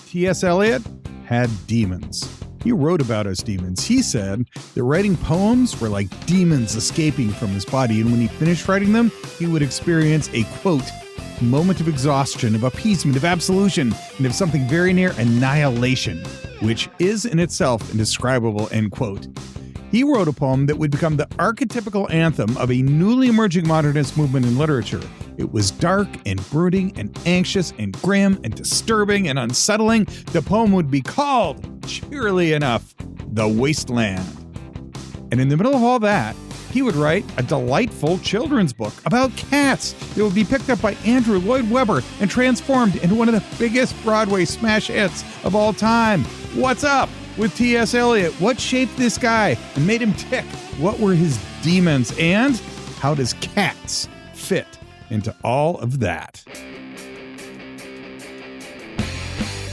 T.S. Eliot had demons. He wrote about his demons. He said that writing poems were like demons escaping from his body, and when he finished writing them, he would experience a, quote, moment of exhaustion, of appeasement, of absolution, and of something very near annihilation, which is in itself indescribable, end quote. He wrote a poem that would become the archetypical anthem of a newly emerging modernist movement in literature. It was dark and brooding and anxious and grim and disturbing and unsettling. The poem would be called, cheerily enough, The Wasteland. And in the middle of all that, he would write a delightful children's book about cats that would be picked up by Andrew Lloyd Webber and transformed into one of the biggest Broadway smash hits of all time. What's up with T.S. Eliot? What shaped this guy and made him tick? What were his demons? And how does cats fit into all of that?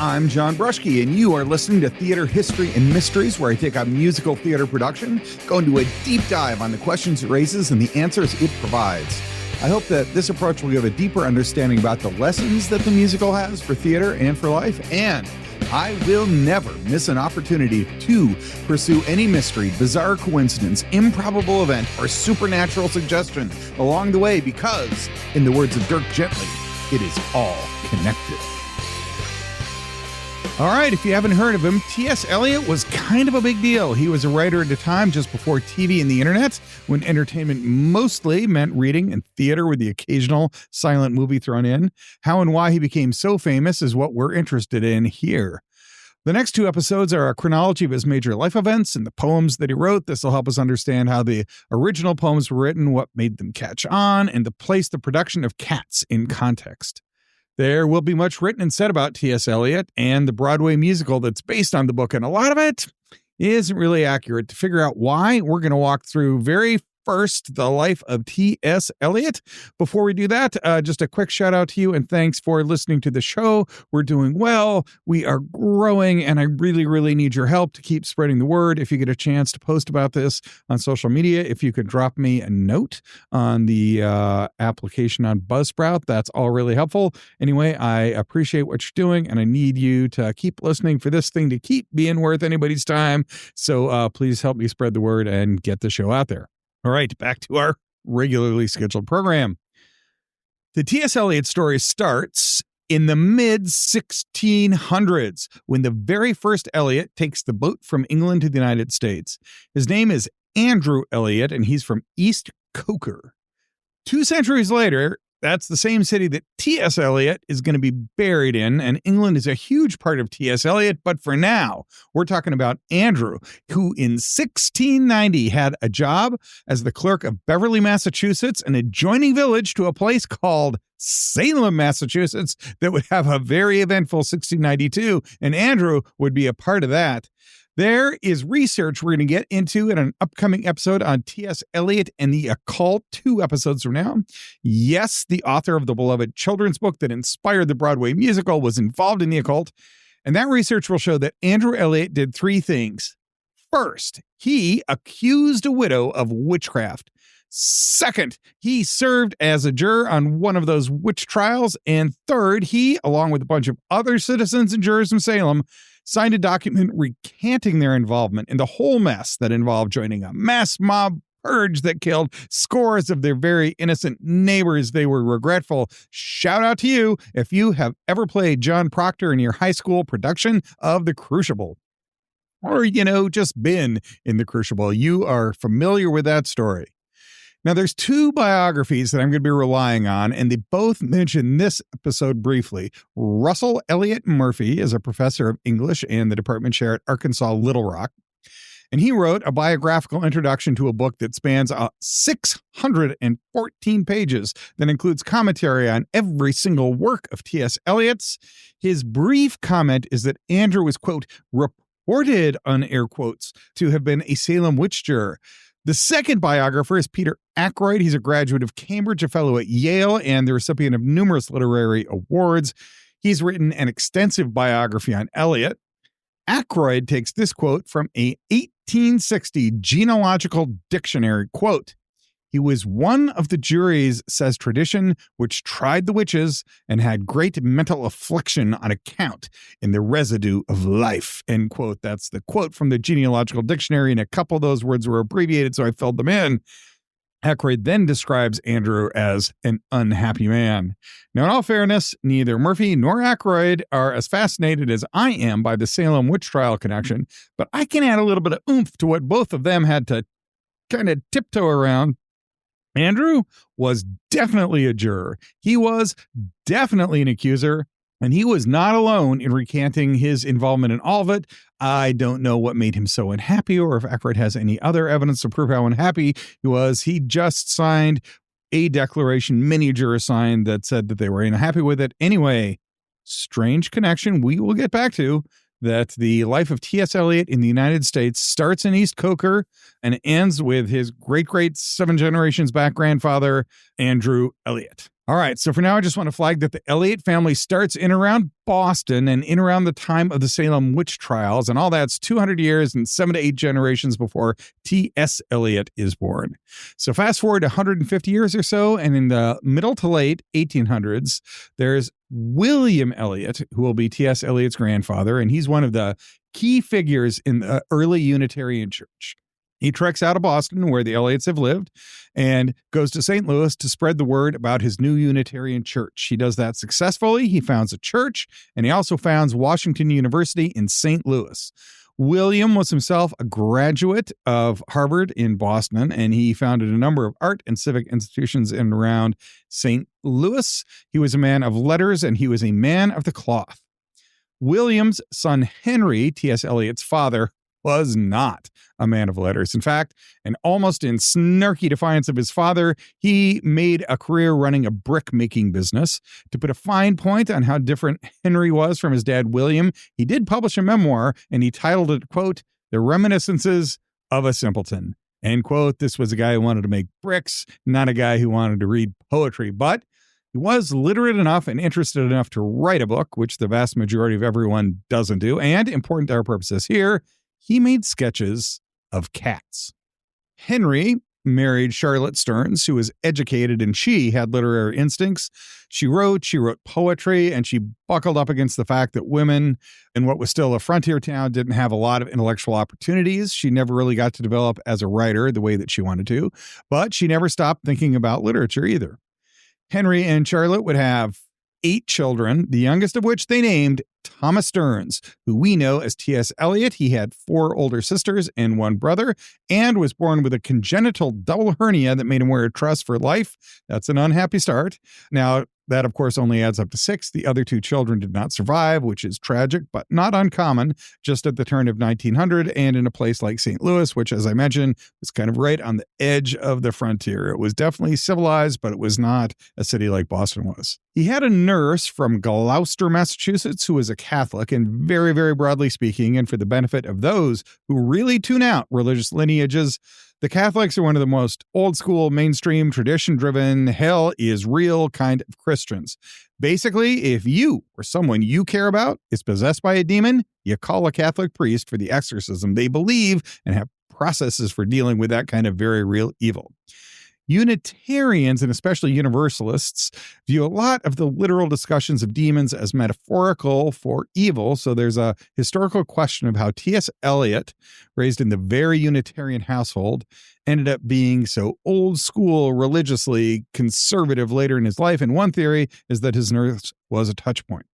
I'm John Brushke, and you are listening to Theater History and Mysteries, where I take a musical theater production, go into a deep dive on the questions it raises and the answers it provides. I hope that this approach will give a deeper understanding about the lessons that the musical has for theater and for life, and I will never miss an opportunity to pursue any mystery, bizarre coincidence, improbable event, or supernatural suggestion along the way because, in the words of Dirk Gently, it is all connected. All right, if you haven't heard of him, T.S. Eliot was kind of a big deal. He was a writer at a time just before TV and the internet, when entertainment mostly meant reading and theater with the occasional silent movie thrown in. How and why he became so famous is what we're interested in here. The next two episodes are a chronology of his major life events and the poems that he wrote. This will help us understand how the original poems were written, what made them catch on, and to place the production of Cats in context. There will be much written and said about T.S. Eliot and the Broadway musical that's based on the book, and a lot of it isn't really accurate. To figure out why, we're going to walk through very first the life of T.S. Eliot. Before we do that, just a quick shout out to you and thanks for listening to the show. We're doing well. We are growing, and I really, really need your help to keep spreading the word. If you get a chance to post about this on social media, if you could drop me a note on the application on Buzzsprout, that's all really helpful. Anyway, I appreciate what you're doing, and I need you to keep listening for this thing to keep being worth anybody's time. So please help me spread the word and get the show out there. All right, back to our regularly scheduled program. The T.S. Eliot story starts in the mid-1600s, when the very first Eliot takes the boat from England to the United States. His name is Andrew Eliot, and he's from East Coker. 2 centuries later, that's the same city that T.S. Eliot is going to be buried in, and England is a huge part of T.S. Eliot. But for now, we're talking about Andrew, who in 1690 had a job as the clerk of Beverly, Massachusetts, an adjoining village to a place called Salem, Massachusetts, that would have a very eventful 1692, and Andrew would be a part of that. There is research we're going to get into in an upcoming episode on T.S. Eliot and the occult 2 episodes from now. Yes, the author of the beloved children's book that inspired the Broadway musical was involved in the occult, and that research will show that Andrew Eliot did 3 things. First, he accused a widow of witchcraft. Second, he served as a juror on one of those witch trials. And third, he, along with a bunch of other citizens and jurors from Salem, signed a document recanting their involvement in the whole mess that involved joining a mass mob purge that killed scores of their very innocent neighbors. They were regretful. Shout out to you if you have ever played John Proctor in your high school production of The Crucible. Or, just been in The Crucible. You are familiar with that story. Now, there's 2 biographies that I'm going to be relying on, and they both mention this episode briefly. Russell Elliott Murphy is a professor of English and the department chair at Arkansas Little Rock, and he wrote a biographical introduction to a book that spans 614 pages that includes commentary on every single work of T.S. Eliot's. His brief comment is that Andrew was, quote, reported, on air quotes, to have been a Salem witch juror. The second biographer is Peter Ackroyd. He's a graduate of Cambridge, a fellow at Yale, and the recipient of numerous literary awards. He's written an extensive biography on Eliot. Ackroyd takes this quote from a 1860 genealogical dictionary, quote, He was one of the juries, says tradition, which tried the witches and had great mental affliction on account in the residue of life, end quote. That's the quote from the genealogical dictionary, and a couple of those words were abbreviated, so I filled them in. Aykroyd then describes Andrew as an unhappy man. Now, in all fairness, neither Murphy nor Aykroyd are as fascinated as I am by the Salem witch trial connection, but I can add a little bit of oomph to what both of them had to kind of tiptoe around. Andrew was definitely a juror. He was definitely an accuser, and he was not alone in recanting his involvement in all of it. I don't know what made him so unhappy, or if Aykroyd has any other evidence to prove how unhappy he was. He just signed a declaration many jurors signed that said that they were unhappy with it. Anyway, strange connection we will get back to, that the life of T.S. Eliot in the United States starts in East Coker and ends with his great 7 generations back grandfather, Andrew Eliot. All right, so for now, I just want to flag that the Eliot family starts in around Boston and in around the time of the Salem witch trials, and all that's 200 years and 7 to 8 generations before T.S. Eliot is born. So fast forward 150 years or so, and in the middle to late 1800s, there's William Eliot, who will be T.S. Eliot's grandfather, and he's one of the key figures in the early Unitarian Church. He treks out of Boston, where the Eliots have lived, and goes to St. Louis to spread the word about his new Unitarian church. He does that successfully. He founds a church, and he also founds Washington University in St. Louis. William was himself a graduate of Harvard in Boston, and he founded a number of art and civic institutions in and around St. Louis. He was a man of letters, and he was a man of the cloth. William's son Henry, T.S. Eliot's father, was not a man of letters. In fact, and almost in snarky defiance of his father, he made a career running a brick-making business. To put a fine point on how different Henry was from his dad, William, he did publish a memoir, and he titled it, quote, The Reminiscences of a Simpleton, end quote. This was a guy who wanted to make bricks, not a guy who wanted to read poetry, but he was literate enough and interested enough to write a book, which the vast majority of everyone doesn't do, and, important to our purposes here, he made sketches of cats. Henry married Charlotte Stearns, who was educated, and she had literary instincts. She wrote poetry, and she buckled up against the fact that women in what was still a frontier town didn't have a lot of intellectual opportunities. She never really got to develop as a writer the way that she wanted to, but she never stopped thinking about literature either. Henry and Charlotte would have 8 children, the youngest of which they named Thomas Stearns, who we know as T.S. Eliot. He had 4 older sisters and 1 brother, and was born with a congenital double hernia that made him wear a truss for life. That's an unhappy start. Now, that, of course, only adds up to 6. The other 2 children did not survive, which is tragic, but not uncommon, just at the turn of 1900 and in a place like St. Louis, which, as I mentioned, was kind of right on the edge of the frontier. It was definitely civilized, but it was not a city like Boston was. He had a nurse from Gloucester, Massachusetts, who was a Catholic, and very, very broadly speaking, and for the benefit of those who really tune out religious lineages, the Catholics are one of the most old school, mainstream, tradition-driven, hell is real kind of Christians. Basically, if you or someone you care about is possessed by a demon, you call a Catholic priest for the exorcism. They believe and have processes for dealing with that kind of very real evil. Unitarians, and especially Universalists, view a lot of the literal discussions of demons as metaphorical for evil. So there's a historical question of how T.S. Eliot, raised in the very Unitarian household, ended up being so old school, religiously conservative later in his life. And one theory is that his nurse was a touch point.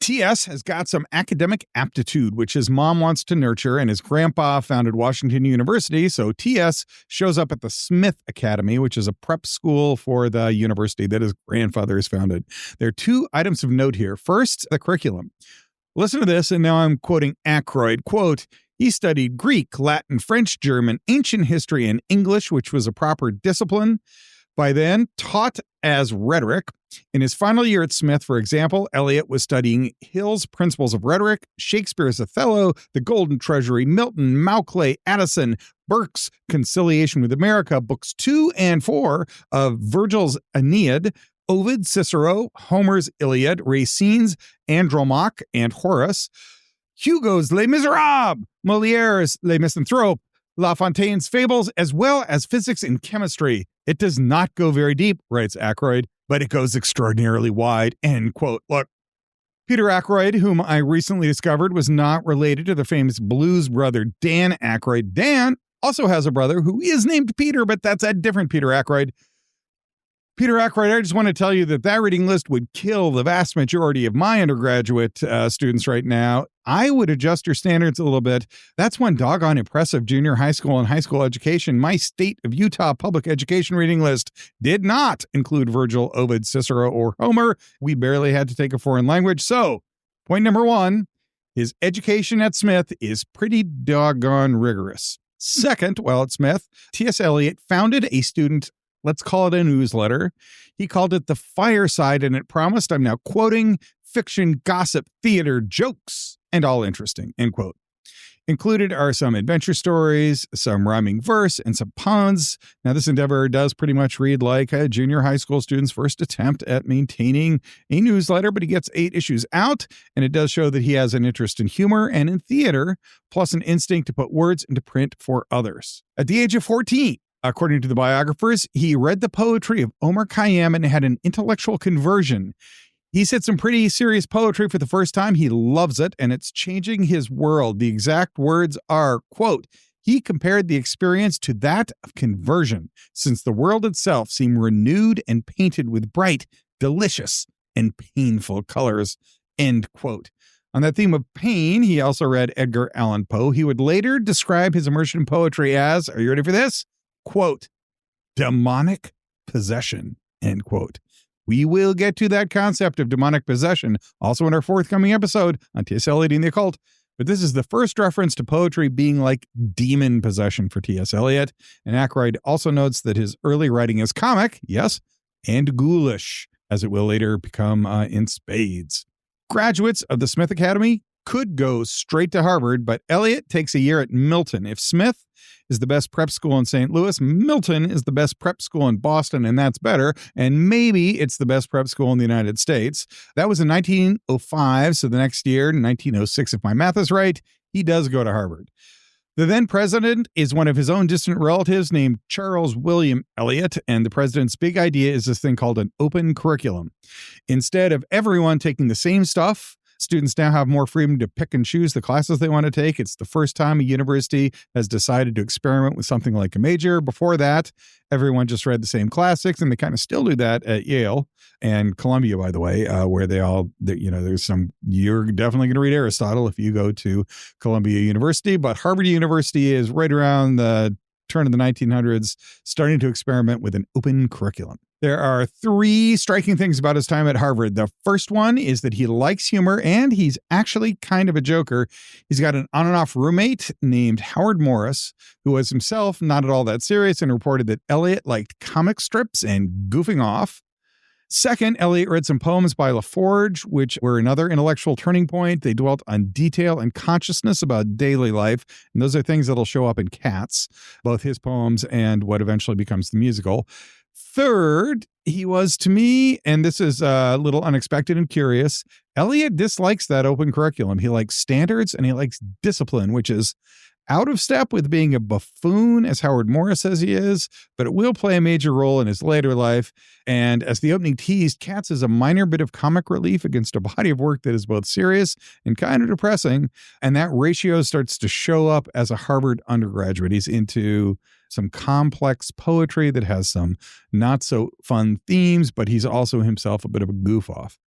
T.S. has got some academic aptitude, which his mom wants to nurture, and his grandpa founded Washington University, so T.S. shows up at the Smith Academy, which is a prep school for the university that his grandfather has founded. There are 2 items of note here. First, the curriculum. Listen to this, and now I'm quoting Aykroyd, quote, he studied Greek, Latin, French, German, ancient history, and English, which was a proper discipline. By then, taught as rhetoric. In his final year at Smith, for example, Eliot was studying Hill's Principles of Rhetoric, Shakespeare's Othello, The Golden Treasury, Milton, Mauchly, Addison, Burke's Conciliation with America, books 2 and 4 of Virgil's Aeneid, Ovid, Cicero, Homer's Iliad, Racine's Andromache and Horace, Hugo's Les Miserables, Moliere's Les Misanthropes, La Fontaine's Fables, as well as physics and chemistry, It does not go very deep, writes Aykroyd, but it goes extraordinarily wide, end quote. Look, Peter Aykroyd, whom I recently discovered was not related to the famous blues brother Dan Aykroyd. Dan also has a brother who is named Peter, but that's a different Peter Aykroyd. Peter Aykroyd, I just want to tell you that reading list would kill the vast majority of my undergraduate students right now. I would adjust your standards a little bit. That's one doggone impressive junior high school and high school education. My state of Utah public education reading list did not include Virgil, Ovid, Cicero, or Homer. We barely had to take a foreign language. So, point number one, his education at Smith is pretty doggone rigorous. Second, while at Smith, TS Eliot founded a student, let's call it a newsletter. He called it The Fireside, and it promised, I'm now quoting, fiction, gossip, theater, jokes, and all interesting, end quote. Included are some adventure stories, some rhyming verse, and some puns. Now, this endeavor does pretty much read like a junior high school student's first attempt at maintaining a newsletter, but he gets 8 issues out, and it does show that he has an interest in humor and in theater, plus an instinct to put words into print for others. At the age of 14, according to the biographers, he read the poetry of Omar Khayyam and had an intellectual conversion. He said some pretty serious poetry for the first time. He loves it, and it's changing his world. The exact words are, quote, he compared the experience to that of conversion, since the world itself seemed renewed and painted with bright, delicious, and painful colors, end quote. On that theme of pain, he also read Edgar Allan Poe. He would later describe his immersion in poetry as, are you ready for this? Quote, demonic possession, end quote. We will get to that concept of demonic possession also in our forthcoming episode on T.S. Eliot and the Occult. But this is the first reference to poetry being like demon possession for T.S. Eliot. And Aykroyd also notes that his early writing is comic, yes, and ghoulish, as it will later become in spades. Graduates of the Smith Academy could go straight to Harvard, but Eliot takes a year at Milton. If Smith is the best prep school in St. Louis, Milton is the best prep school in Boston, and that's better. And maybe it's the best prep school in the United States. That was in 1905, so the next year, 1906, if my math is right, he does go to Harvard. The then president is one of his own distant relatives named Charles William Eliot, and the president's big idea is this thing called an open curriculum. Instead of everyone taking the same stuff, students now have more freedom to pick and choose the classes they want to take. It's the first time a university has decided to experiment with something like a major. Before that, everyone just read the same classics, and they kind of still do that at Yale and Columbia, by the way, where they all, there's some, you're definitely going to read Aristotle if you go to Columbia University, but Harvard University is right around the turn of the 1900s, starting to experiment with an open curriculum. There are 3 striking things about his time at Harvard. The first one is that he likes humor, and he's actually kind of a joker. He's got an on and off roommate named Howard Morris, who was himself not at all that serious and reported that Eliot liked comic strips and goofing off. Second, Eliot read some poems by LaForge, which were another intellectual turning point. They dwelt on detail and consciousness about daily life, and those are things that'll show up in Cats, both his poems and what eventually becomes the musical. Third, he was, to me, and this is a little unexpected and curious, Eliot dislikes that open curriculum. He likes standards and he likes discipline, which is out of step with being a buffoon, as Howard Morris says he is, but it will play a major role in his later life. And as the opening teased, Cats is a minor bit of comic relief against a body of work that is both serious and kind of depressing. And that ratio starts to show up as a Harvard undergraduate. He's into some complex poetry that has some not so fun themes, but he's also himself a bit of a goof off.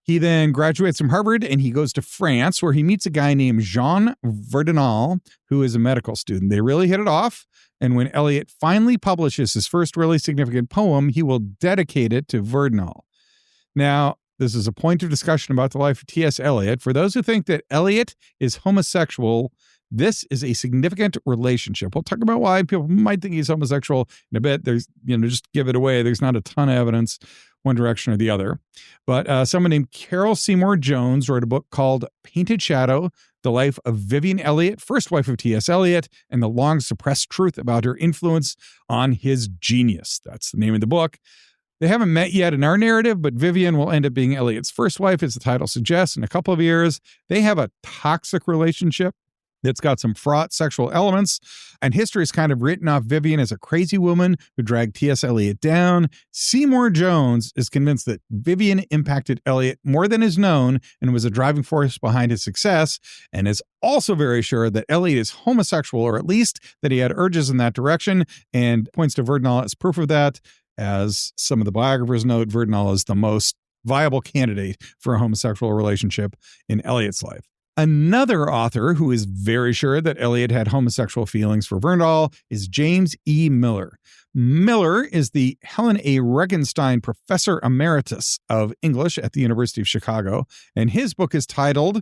He then graduates from Harvard and he goes to France, where he meets a guy named Jean Verdinal, who is a medical student. They really hit it off. And when Eliot finally publishes his first really significant poem, he will dedicate it to Verdinal. Now, this is a point of discussion about the life of T.S. Eliot. For those who think that Eliot is homosexual, this is a significant relationship. We'll talk about why people might think he's homosexual in a bit. There's, just give it away. There's not a ton of evidence one direction or the other. But someone named Carol Seymour Jones wrote a book called Painted Shadow, The Life of Vivian Eliot, first wife of T.S. Eliot, and the long suppressed truth about her influence on his genius. That's the name of the book. They haven't met yet in our narrative, but Vivian will end up being Eliot's first wife, as the title suggests, in a couple of years. They have a toxic relationship. It's got some fraught sexual elements, and history has kind of written off Vivian as a crazy woman who dragged T.S. Eliot down. Seymour Jones is convinced that Vivian impacted Eliot more than is known and was a driving force behind his success, and is also very sure that Eliot is homosexual, or at least that he had urges in that direction, and points to Verdinal as proof of that. As some of the biographers note, Verdinal is the most viable candidate for a homosexual relationship in Eliot's life. Another author who is very sure that Eliot had homosexual feelings for Verdinal is James E. Miller. Miller is the Helen A. Regenstein Professor Emeritus of English at the University of Chicago, and his book is titled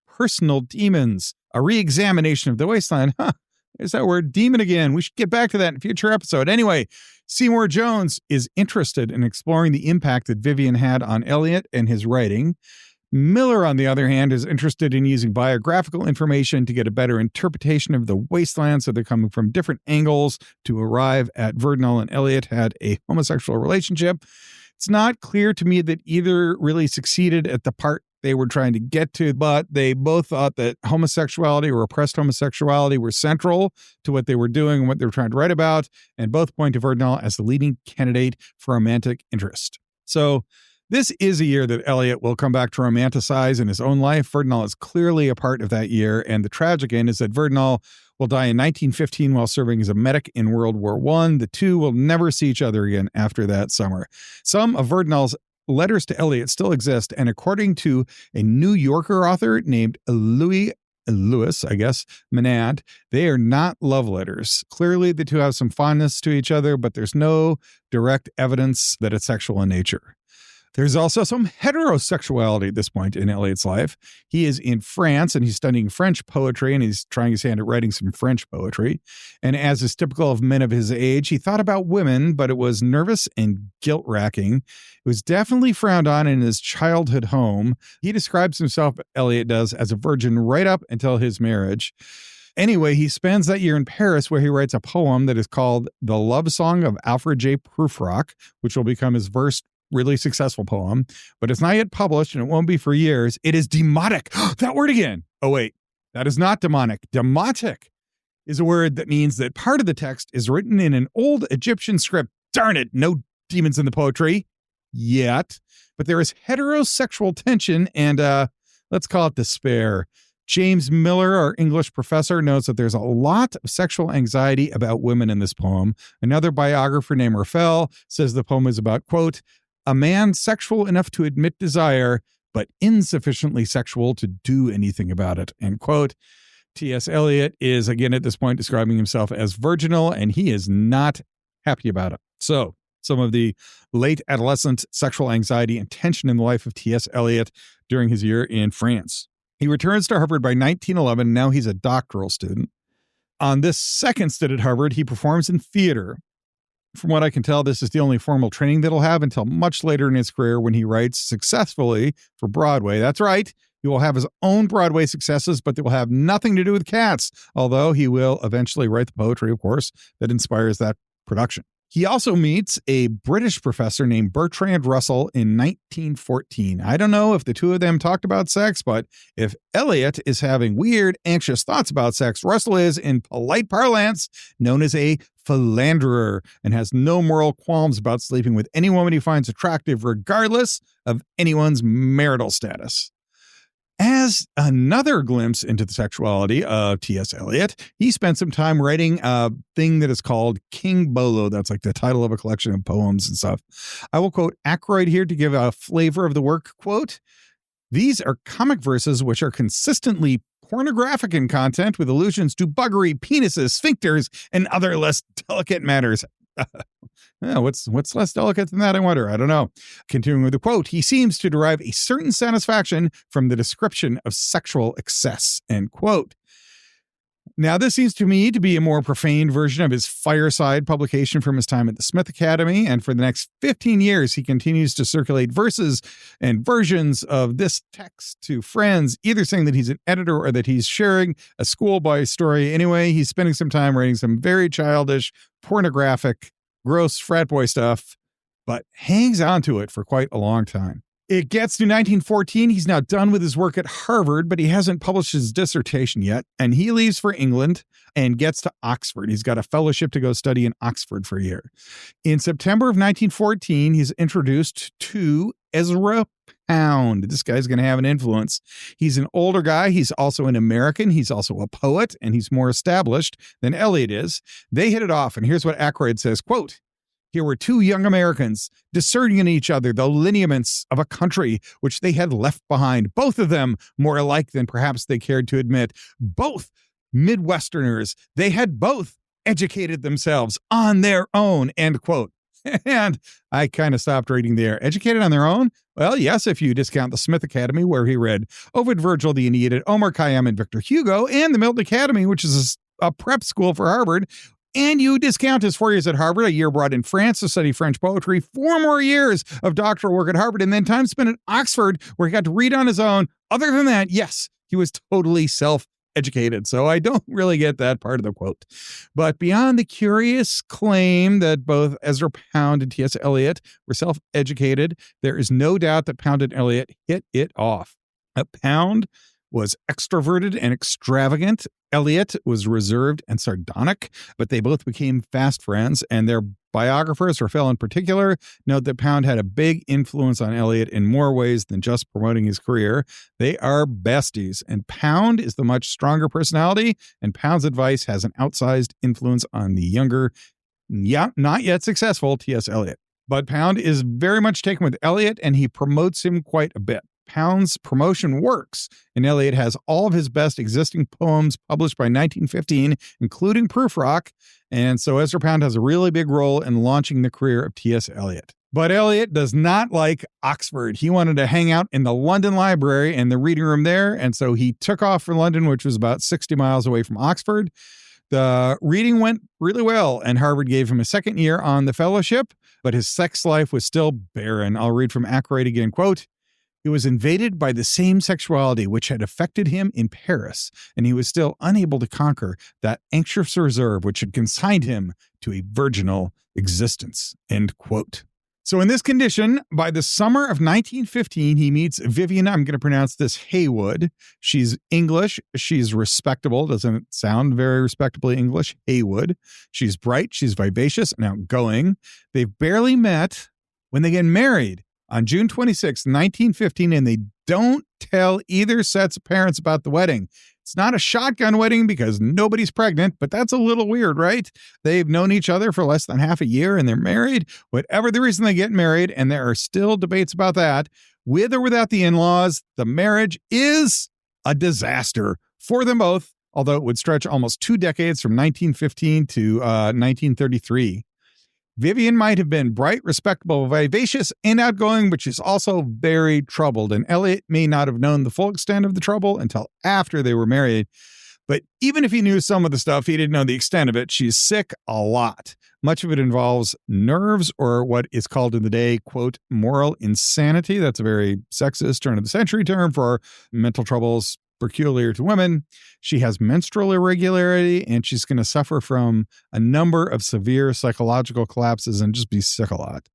Personal Demons, a Reexamination of the Wasteland. There's that word demon again. We should get back to that in a future episode. Anyway, Seymour Jones is interested in exploring the impact that Vivian had on Eliot and his writing. Miller, on the other hand, is interested in using biographical information to get a better interpretation of the wasteland, so they're coming from different angles to arrive at Verdinal and Eliot had a homosexual relationship. It's not clear to me that either really succeeded at the part they were trying to get to, but they both thought that homosexuality or repressed homosexuality were central to what they were doing and what they were trying to write about, and both point to Verdinal as the leading candidate for romantic interest. So this is a year that Eliot will come back to romanticize in his own life. Verdinal is clearly a part of that year, and the tragic end is that Verdinal will die in 1915 while serving as a medic in World War I. The two will never see each other again after that summer. Some of Verdinal's letters to Eliot still exist, and according to a New Yorker author named Louis, I guess, Menand, they are not love letters. Clearly, the two have some fondness to each other, but there's no direct evidence that it's sexual in nature. There's also some heterosexuality at this point in Eliot's life. He is in France and he's studying French poetry, and he's trying his hand at writing some French poetry. And as is typical of men of his age, he thought about women, but it was nervous and guilt-wracking. It was definitely frowned on in his childhood home. He describes himself, Eliot does, as a virgin right up until his marriage. Anyway, he spends that year in Paris, where he writes a poem that is called The Love Song of Alfred J. Prufrock, which will become his first really successful poem, but it's not yet published and it won't be for years. It is demotic. That word again. Oh, wait, that is not demonic. Demotic is a word that means that part of the text is written in an old Egyptian script. Darn it, no demons in the poetry yet, but there is heterosexual tension and let's call it despair. James Miller, our English professor, notes that there's a lot of sexual anxiety about women in this poem. Another biographer named Raphael says the poem is about, quote, a man sexual enough to admit desire, but insufficiently sexual to do anything about it, end quote. T.S. Eliot is, again, at this point, describing himself as virginal, and he is not happy about it. So, some of the late adolescent sexual anxiety and tension in the life of T.S. Eliot during his year in France. He returns to Harvard by 1911. Now he's a doctoral student. On this second stint at Harvard, he performs in theater. From what I can tell, this is the only formal training that he'll have until much later in his career when he writes successfully for Broadway. That's right. He will have his own Broadway successes, but they will have nothing to do with cats, although he will eventually write the poetry, of course, that inspires that production. He also meets a British professor named Bertrand Russell in 1914. I don't know if the two of them talked about sex, but if Eliot is having weird, anxious thoughts about sex, Russell is, in polite parlance, known as a philanderer and has no moral qualms about sleeping with any woman he finds attractive, regardless of anyone's marital status. As another glimpse into the sexuality of T.S. Eliot, he spent some time writing a thing that is called King Bolo. That's like the title of a collection of poems and stuff. I will quote Ackroyd here to give a flavor of the work. Quote, these are comic verses which are consistently pornographic in content with allusions to buggery, penises, sphincters, and other less delicate matters. Yeah, what's less delicate than that, I wonder? I don't know. Continuing with the quote, he seems to derive a certain satisfaction from the description of sexual excess, end quote. Now, this seems to me to be a more profane version of his Fireside publication from his time at the Smith Academy, and for the next 15 years, he continues to circulate verses and versions of this text to friends, either saying that he's an editor or that he's sharing a schoolboy story. Anyway, he's spending some time writing some very childish, pornographic, gross frat boy stuff, but hangs on to it for quite a long time. It gets to 1914. He's now done with his work at Harvard, but he hasn't published his dissertation yet. And he leaves for England and gets to Oxford. He's got a fellowship to go study in Oxford for a year. In September of 1914, he's introduced to Ezra Pound. This guy's going to have an influence. He's an older guy. He's also an American. He's also a poet, and he's more established than Eliot is. They hit it off. And here's what Ackroyd says, quote, "Here were two young Americans discerning in each other the lineaments of a country which they had left behind, both of them more alike than perhaps they cared to admit, both Midwesterners. They had both educated themselves on their own," end quote. And I kind of stopped reading there. Educated on their own? Well, yes, if you discount the Smith Academy, where he read Ovid, Virgil, the Aeneid, Omar Khayyam, and Victor Hugo, and the Milton Academy, which is a prep school for Harvard. And you discount his 4 years at Harvard, a year abroad in France to study French poetry, 4 more years of doctoral work at Harvard, and then time spent at Oxford, where he got to read on his own. Other than that, yes, he was totally self-educated. So I don't really get that part of the quote. But beyond the curious claim that both Ezra Pound and T.S. Eliot were self-educated, there is no doubt that Pound and Eliot hit it off. Pound was extroverted and extravagant. Eliot was reserved and sardonic, but they both became fast friends, and their biographers, Raphael in particular, note that Pound had a big influence on Eliot in more ways than just promoting his career. They are besties, and Pound is the much stronger personality, and Pound's advice has an outsized influence on the younger, not yet successful T.S. Eliot. But Pound is very much taken with Eliot, and he promotes him quite a bit. Pound's promotion works, and Eliot has all of his best existing poems published by 1915, including Proof Rock, and so Ezra Pound has a really big role in launching the career of T.S. Eliot. But Eliot does not like Oxford. He wanted to hang out in the London Library and the reading room there, and so he took off for London, which was about 60 miles away from Oxford. The reading went really well, and Harvard gave him a second year on the fellowship, but his sex life was still barren. I'll read from Ackroyd again, quote, "He was invaded by the same sexuality which had affected him in Paris, and he was still unable to conquer that anxious reserve which had consigned him to a virginal existence," end quote. So in this condition, by the summer of 1915, he meets Vivian, I'm going to pronounce this, Haywood. She's English. She's respectable. Doesn't sound very respectably English. Haywood. She's bright. She's vivacious and outgoing. They've barely met when they get married on June 26, 1915, and they don't tell either set's parents about the wedding. It's not a shotgun wedding because nobody's pregnant, but that's a little weird, right? They've known each other for less than half a year and they're married. Whatever the reason they get married, and there are still debates about that, with or without the in-laws, the marriage is a disaster for them both, although it would stretch almost 2 decades from 1915 to 1933. Vivian might have been bright, respectable, vivacious, and outgoing, but she's also very troubled, and Eliot may not have known the full extent of the trouble until after they were married. But even if he knew some of the stuff, he didn't know the extent of it. She's sick a lot. Much of it involves nerves, or what is called in the day, quote, moral insanity. That's a very sexist turn-of-the-century term for mental troubles peculiar to women. She has menstrual irregularity, and she's going to suffer from a number of severe psychological collapses and just be sick a lot.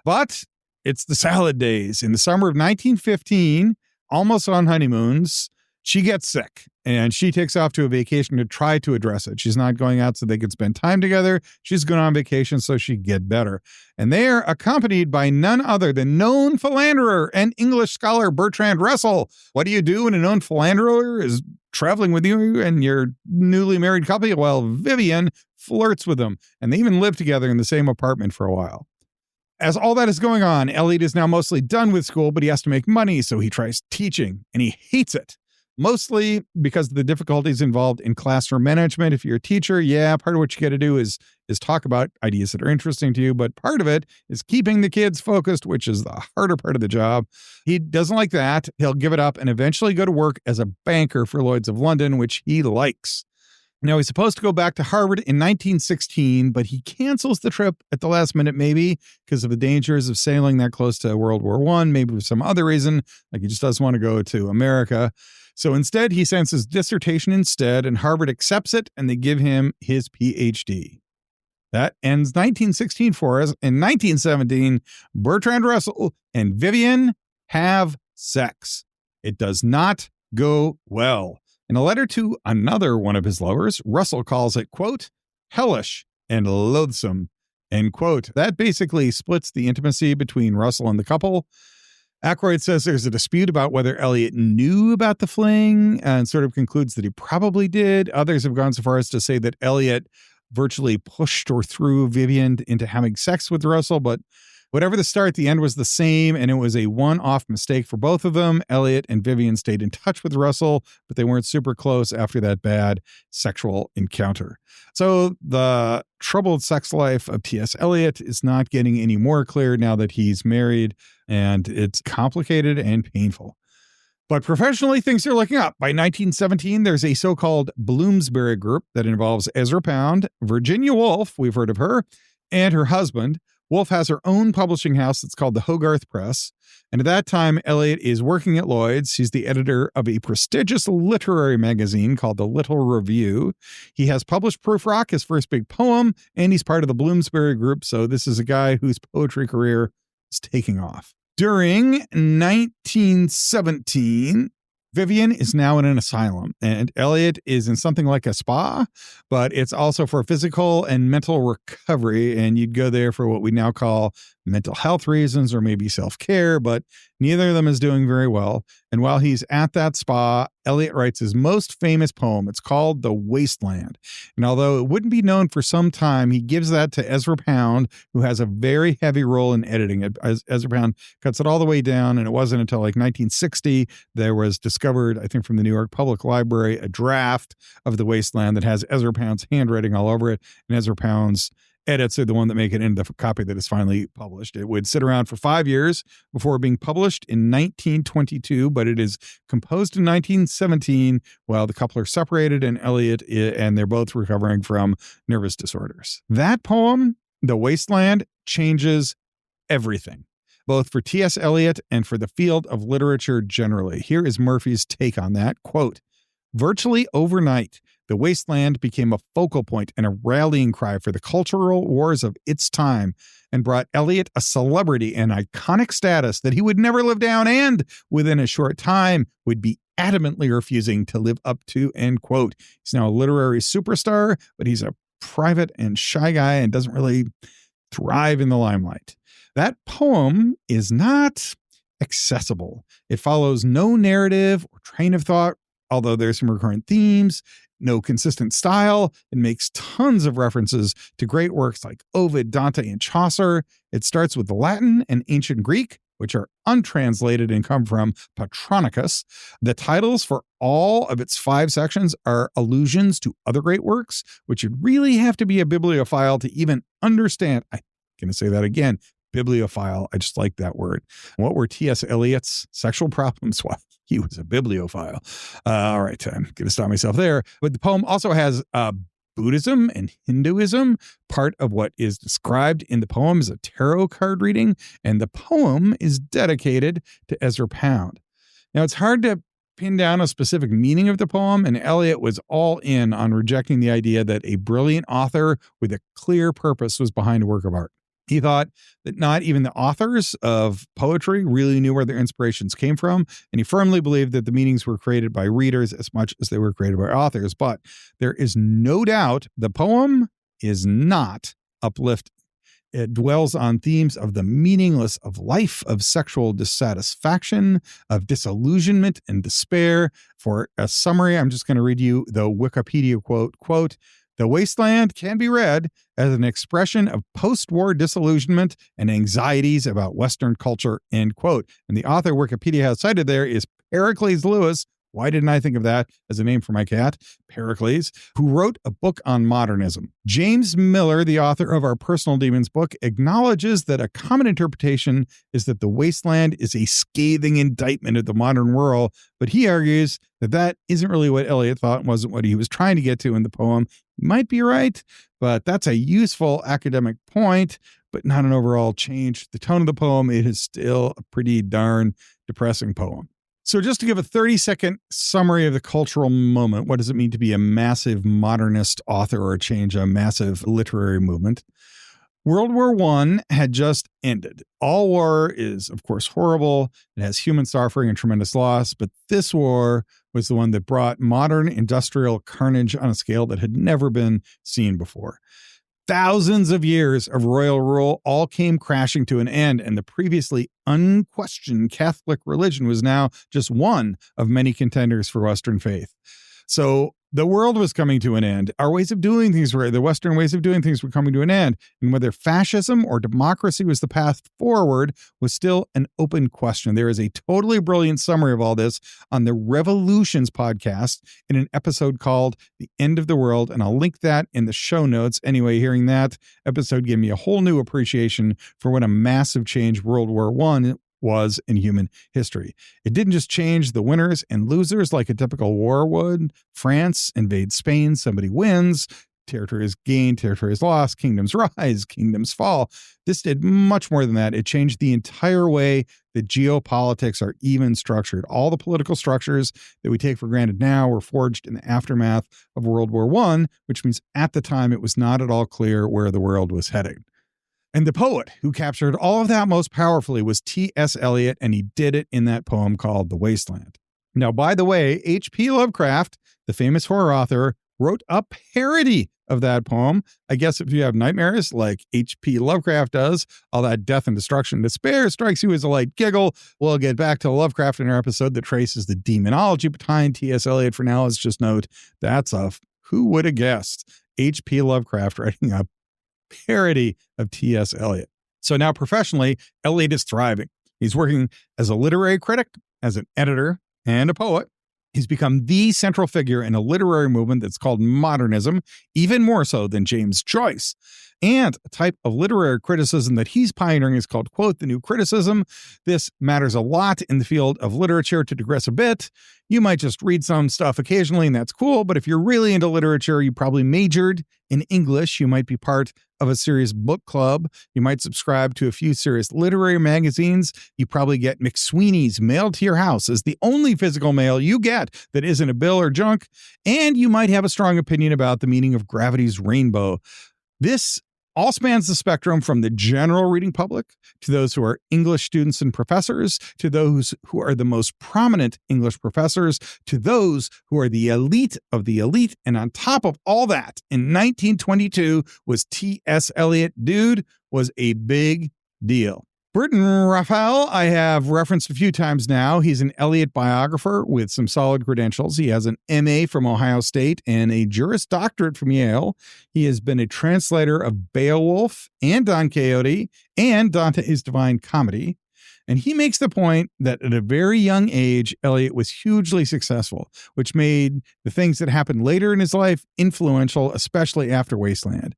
But it's the salad days. In the summer of 1915, almost on honeymoons, she gets sick, and she takes off to a vacation to try to address it. She's not going out so they could spend time together. She's going on vacation so she'd get better. And they are accompanied by none other than known philanderer and English scholar Bertrand Russell. What do you do when a known philanderer is traveling with you and your newly married couple? Well, Vivian flirts with them, and they even live together in the same apartment for a while. As all that is going on, Eliot is now mostly done with school, but he has to make money, so he tries teaching, and he hates it. Mostly because of the difficulties involved in classroom management. If you're a teacher, yeah, part of what you got to do is talk about ideas that are interesting to you, but part of it is keeping the kids focused, which is the harder part of the job. He doesn't like that. He'll give it up and eventually go to work as a banker for Lloyd's of London, which he likes. Now, he's supposed to go back to Harvard in 1916, but he cancels the trip at the last minute, maybe because of the dangers of sailing that close to World War I, maybe for some other reason, like he just doesn't want to go to America. So instead, he sends his dissertation instead, and Harvard accepts it, and they give him his PhD. That ends 1916 for us. In 1917, Bertrand Russell and Vivian have sex. It does not go well. In a letter to another one of his lovers, Russell calls it, quote, hellish and loathsome, end quote. That basically splits the intimacy between Russell and the couple. Aykroyd says there's a dispute about whether Eliot knew about the fling and sort of concludes that he probably did. Others have gone so far as to say that Eliot virtually pushed or threw Vivian into having sex with Russell, but whatever the start, the end was the same, and it was a one-off mistake for both of them. Eliot and Vivian stayed in touch with Russell, but they weren't super close after that bad sexual encounter. So the troubled sex life of T.S. Eliot is not getting any more clear now that he's married, and it's complicated and painful. But professionally, things are looking up. By 1917, there's a so-called Bloomsbury group that involves Ezra Pound, Virginia Woolf, we've heard of her, and her husband. Woolf has her own publishing house that's called the Hogarth Press. And at that time, Eliot is working at Lloyd's. He's the editor of a prestigious literary magazine called The Little Review. He has published Prufrock, his first big poem, and he's part of the Bloomsbury group. So this is a guy whose poetry career is taking off. During 1917, Vivian is now in an asylum, and Eliot is in something like a spa, but it's also for physical and mental recovery, and you'd go there for what we now call mental health reasons or maybe self-care, but neither of them is doing very well. And while he's at that spa, Eliot writes his most famous poem. It's called The Wasteland. And although it wouldn't be known for some time, he gives that to Ezra Pound, who has a very heavy role in editing it. Ezra Pound cuts it all the way down, and it wasn't until like 1960 there was discovered, I think from the New York Public Library, a draft of The Wasteland that has Ezra Pound's handwriting all over it, and Ezra Pound's edits are the one that make it into the copy that is finally published. It would sit around for 5 years before being published in 1922, but it is composed in 1917 while the couple are separated and Eliot, and they're both recovering from nervous disorders. That poem, The Wasteland, changes everything, both for T.S. Eliot and for the field of literature generally. Here is Murphy's take on that. Quote, virtually overnight, The Wasteland became a focal point and a rallying cry for the cultural wars of its time and brought Eliot a celebrity and iconic status that he would never live down and, within a short time, would be adamantly refusing to live up to, end quote. He's now a literary superstar, but he's a private and shy guy and doesn't really thrive in the limelight. That poem is not accessible. It follows no narrative or train of thought, although there's some recurrent themes, no consistent style. It makes tons of references to great works like Ovid, Dante, and Chaucer. It starts with the Latin and ancient Greek, which are untranslated and come from Patronicus. The titles for all of its 5 sections are allusions to other great works, which you'd really have to be a bibliophile to even understand. I'm going to say that again. Bibliophile. I just like that word. What were T.S. Eliot's sexual problems? Well, he was a bibliophile. All right, I'm going to stop myself there. But the poem also has Buddhism and Hinduism. Part of what is described in the poem is a tarot card reading, and the poem is dedicated to Ezra Pound. Now, it's hard to pin down a specific meaning of the poem, and Eliot was all in on rejecting the idea that a brilliant author with a clear purpose was behind a work of art. He thought that not even the authors of poetry really knew where their inspirations came from, and he firmly believed that the meanings were created by readers as much as they were created by authors. But there is no doubt the poem is not uplifting. It dwells on themes of the meaningless of life, of sexual dissatisfaction, of disillusionment and despair. For a summary, I'm just going to read you the Wikipedia quote, "The Wasteland can be read as an expression of post-war disillusionment and anxieties about Western culture," end quote. And the author Wikipedia has cited there is Pericles Lewis. Why didn't I think of that as a name for my cat? Pericles, who wrote a book on modernism. James Miller, the author of Our Personal Demons book, acknowledges that a common interpretation is that The Wasteland is a scathing indictment of the modern world, but he argues that that isn't really what Eliot thought and wasn't what he was trying to get to in the poem. He might be right, but that's a useful academic point, but not an overall change. The tone of the poem, it is still a pretty darn depressing poem. So just to give a 30-second summary of the cultural moment, what does it mean to be a massive modernist author or change a massive literary movement? World War I had just ended. All war is, of course, horrible. It has human suffering and tremendous loss, but this war was the one that brought modern industrial carnage on a scale that had never been seen before. Thousands of years of royal rule all came crashing to an end, and the previously unquestioned Catholic religion was now just one of many contenders for Western faith. So the world was coming to an end. Our ways of doing things the Western ways of doing things were coming to an end. And whether fascism or democracy was the path forward was still an open question. There is a totally brilliant summary of all this on the Revolutions podcast in an episode called The End of the World. And I'll link that in the show notes. Anyway, hearing that episode gave me a whole new appreciation for what a massive change World War I was in human history. It didn't just change the winners and losers like a typical war would. France invades Spain, somebody wins, territory is gained, territory is lost, kingdoms rise, kingdoms fall. This did much more than that. It changed the entire way that geopolitics are even structured. All the political structures that we take for granted now were forged in the aftermath of World War I, which means at the time it was not at all clear where the world was heading. And the poet who captured all of that most powerfully was T.S. Eliot, and he did it in that poem called The Wasteland. Now, by the way, H.P. Lovecraft, the famous horror author, wrote a parody of that poem. I guess if you have nightmares like H.P. Lovecraft does, all that death and destruction, despair strikes you as a light giggle. We'll get back to Lovecraft in our episode that traces the demonology behind T.S. Eliot. For now, let's just note that's who would have guessed H.P. Lovecraft writing a parody of T.S. Eliot. So now professionally, Eliot is thriving. He's working as a literary critic, as an editor, and a poet. He's become the central figure in a literary movement that's called modernism, even more so than James Joyce. And a type of literary criticism that he's pioneering is called, quote, the new criticism. This matters a lot in the field of literature. To digress a bit, you might just read some stuff occasionally, and that's cool. But if you're really into literature, you probably majored in English. You might be part of a serious book club. You might subscribe to a few serious literary magazines. You probably get McSweeney's mailed to your house as the only physical mail you get that isn't a bill or junk. And you might have a strong opinion about the meaning of gravity's rainbow. This all spans the spectrum from the general reading public to those who are English students and professors, to those who are the most prominent English professors, to those who are the elite of the elite. And on top of all that, in 1922 was T.S. Eliot. Dude was a big deal. Burton Raphael, I have referenced a few times now. He's an Eliot biographer with some solid credentials. He has an MA from Ohio State and a Juris Doctorate from Yale. He has been a translator of Beowulf and Don Quixote and Dante's Divine Comedy. And he makes the point that at a very young age, Eliot was hugely successful, which made the things that happened later in his life influential, especially after Wasteland.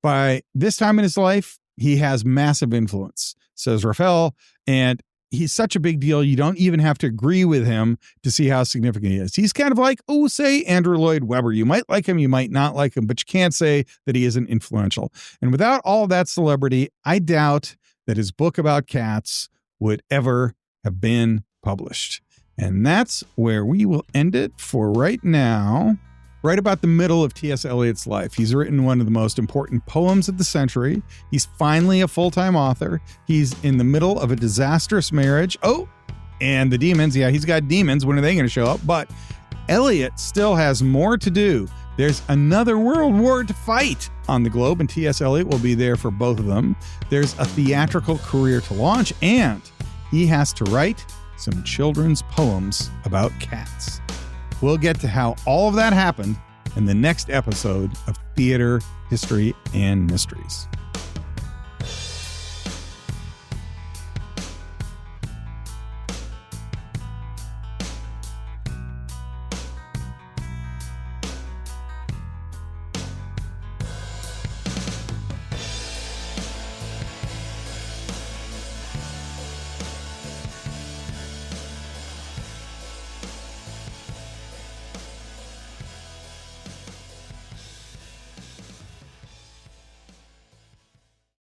By this time in his life, he has massive influence, says Raphael, and he's such a big deal, you don't even have to agree with him to see how significant he is. He's kind of like, say Andrew Lloyd Webber. You might like him, you might not like him, but you can't say that he isn't influential. And without all that celebrity, I doubt that his book about cats would ever have been published. And that's where we will end it for right now. Right about the middle of T.S. Eliot's life, he's written one of the most important poems of the century. He's finally a full-time author. He's in the middle of a disastrous marriage. Oh, and the demons. Yeah, he's got demons. When are they going to show up? But Eliot still has more to do. There's another world war to fight on the globe, and T.S. Eliot will be there for both of them. There's a theatrical career to launch, and he has to write some children's poems about cats. We'll get to how all of that happened in the next episode of Theater, History, and Mysteries.